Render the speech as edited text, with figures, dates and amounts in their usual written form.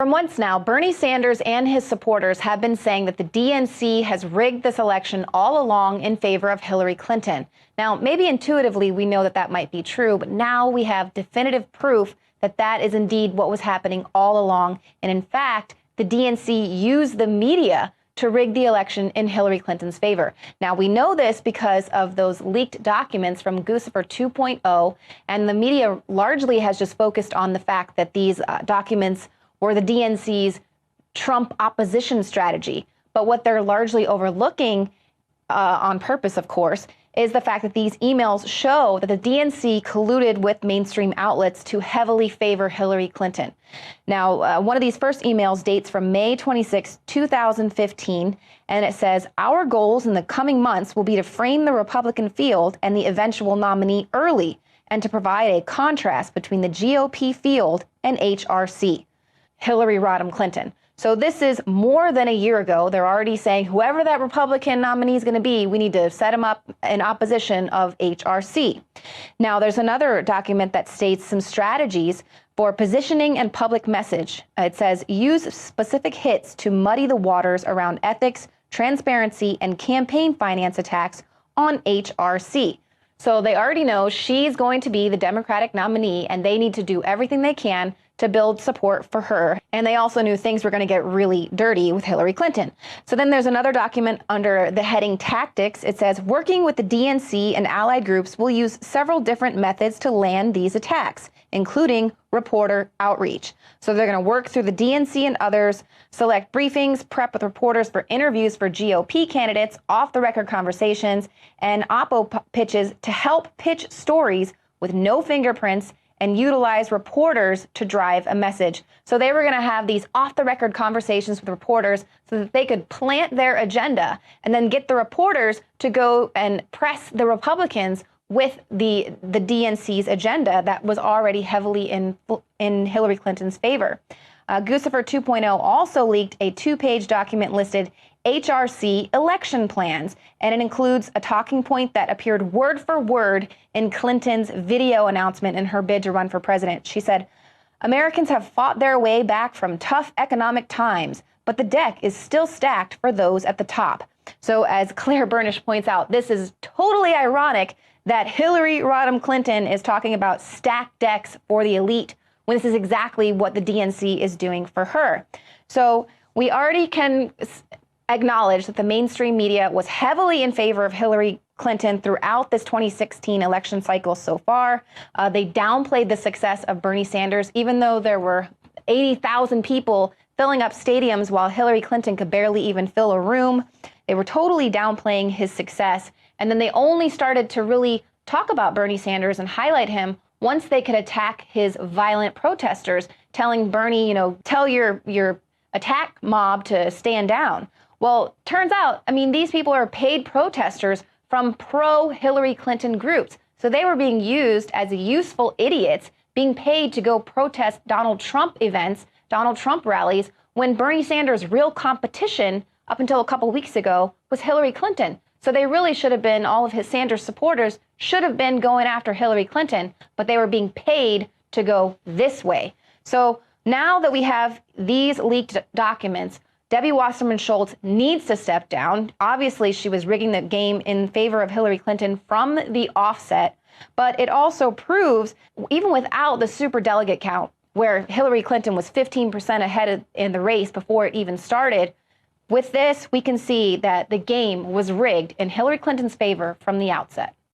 For months now, Bernie Sanders and his supporters have been saying that the DNC has rigged this election all along in favor of Hillary Clinton. Now, maybe intuitively we know that that might be true, but now we have definitive proof that that is indeed what was happening all along. And in fact, the DNC used the media to rig the election in Hillary Clinton's favor. Now, we know this because of those leaked documents from Guccifer 2.0, and the media largely has just focused on the fact that these documents were the DNC's Trump opposition strategy. But what they're largely overlooking, on purpose, of course, is the fact that these emails show that the DNC colluded with mainstream outlets to heavily favor Hillary Clinton. Now, one of these first emails dates from May 26, 2015, and it says, "Our goals in the coming months will be to frame the Republican field and the eventual nominee early, and to provide a contrast between the GOP field and HRC. Hillary Rodham Clinton." So this is more than a year ago. They're already saying whoever that Republican nominee is going to be, we need to set him up in opposition of HRC. Now, there's another document that states some strategies for positioning and public message. It says, use specific hits to muddy the waters around ethics, transparency, and campaign finance attacks on HRC. So they already know she's going to be the Democratic nominee, and they need to do everything they can to build support for her. And they also knew things were going to get really dirty with Hillary Clinton. So then there's another document under the heading Tactics. It says, working with the DNC and allied groups will use several different methods to land these attacks, including reporter outreach. So they're going to work through the DNC and others, select briefings, prep with reporters for interviews for GOP candidates, off-the-record conversations, and oppo pitches to help pitch stories with no fingerprints and utilize reporters to drive a message. So they were going to have these off-the-record conversations with reporters so that they could plant their agenda and then get the reporters to go and press the Republicans with the DNC's agenda that was already heavily in Hillary Clinton's favor. Guccifer 2.0 also leaked a 2-page document listed HRC election plans, and it includes a talking point that appeared word for word in Clinton's video announcement in her bid to run for president. She said, Americans have fought their way back from tough economic times, but the deck is still stacked for those at the top. So as Claire Burnish points out, this is totally ironic that Hillary Rodham Clinton is talking about stacked decks for the elite, when this is exactly what the DNC is doing for her. So we already can acknowledge that the mainstream media was heavily in favor of Hillary Clinton throughout this 2016 election cycle so far. They downplayed the success of Bernie Sanders, even though there were 80,000 people filling up stadiums while Hillary Clinton could barely even fill a room. They were totally downplaying his success. And then they only started to really talk about Bernie Sanders and highlight him once they could attack his violent protesters, telling Bernie, tell your attack mob to stand down. Well, turns out, these people are paid protesters from pro-Hillary Clinton groups. So they were being used as useful idiots, being paid to go protest Donald Trump events, Donald Trump rallies, when Bernie Sanders' real competition up until a couple weeks ago was Hillary Clinton. So they really should have been, all of his Sanders supporters should have been going after Hillary Clinton, but they were being paid to go this way. So now that we have these leaked documents, Debbie Wasserman Schultz needs to step down. Obviously, she was rigging the game in favor of Hillary Clinton from the offset, but it also proves, even without the superdelegate count, where Hillary Clinton was 15% ahead in the race before it even started, with this, we can see that the game was rigged in Hillary Clinton's favor from the outset.